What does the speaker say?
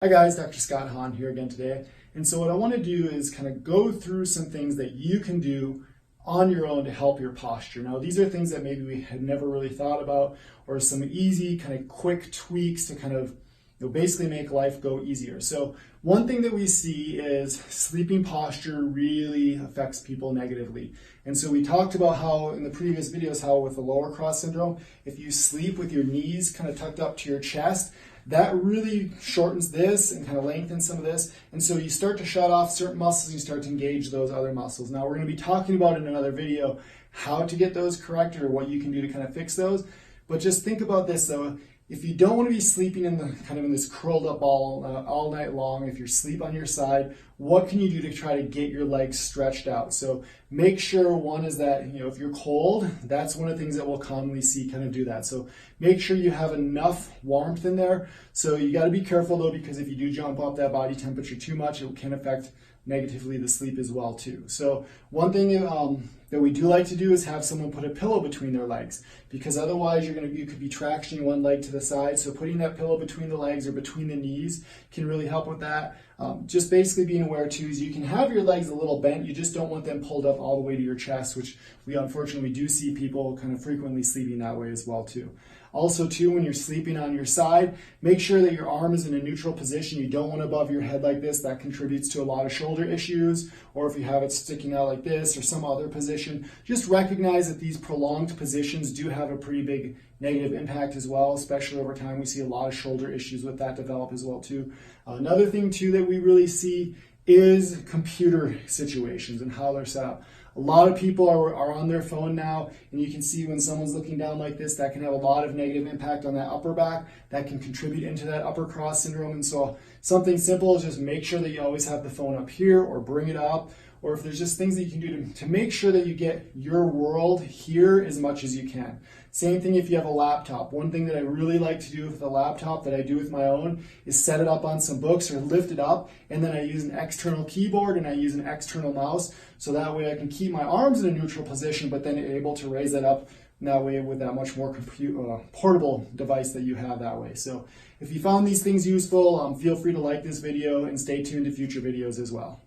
Hi guys, Dr. Scott Hahn here again today. And so what I want to do is kind of go through some things that you can do on your own to help your posture. Now, these are things that maybe we had never really thought about, or some easy kind of quick tweaks to kind of basically make life go easier. So one thing that we see is sleeping posture really affects people negatively. And so we talked about how in the previous videos, how with the lower cross syndrome, if you sleep with your knees kind of tucked up to your chest, that really shortens this and kind of lengthens some of this. And so you start to shut off certain muscles and you start to engage those other muscles. Now we're going to be talking about in another video how to get those corrected or what you can do to kind of fix those. But just think about this though. If you don't want to be sleeping in the kind of in this curled up ball all night long, if you're asleep on your side, what can you do to try to get your legs stretched out? So make sure one is that, if you're cold, that's one of the things that we'll commonly see kind of do that. So make sure you have enough warmth in there. So you got to be careful though, because if you do jump up that body temperature too much, it can affect negatively the sleep as well too. So one thing that we do like to do is have someone put a pillow between their legs, because otherwise you could be tractioning one leg to the side. So putting that pillow between the legs or between the knees can really help with that. Just basically being aware too is you can have your legs a little bent, you just don't want them pulled up all the way to your chest, which we unfortunately do see people kind of frequently sleeping that way as well too. Also too, when you're sleeping on your side, make sure that your arm is in a neutral position. You don't want it above your head like this. That contributes to a lot of shoulder issues. Or if you have it sticking out like this or some other position, just recognize that these prolonged positions do have a pretty big negative impact as well, especially over time. We see a lot of shoulder issues with that develop as well too. Another thing too that we really see is computer situations and how they're set up. A lot of people are on their phone now, and you can see when someone's looking down like this, that can have a lot of negative impact on that upper back. That can contribute into that upper cross syndrome. And so something simple is just make sure that you always have the phone up here or bring it up. Or if there's just things that you can do to make sure that you get your world here as much as you can. Same thing if you have a laptop. One thing that I really like to do with the laptop that I do with my own is set it up on some books or lift it up, and then I use an external keyboard and I use an external mouse, so that way I can keep my arms in a neutral position, but then able to raise that up that way with that much more portable device that you have that way. So if you found these things useful, feel free to like this video and stay tuned to future videos as well.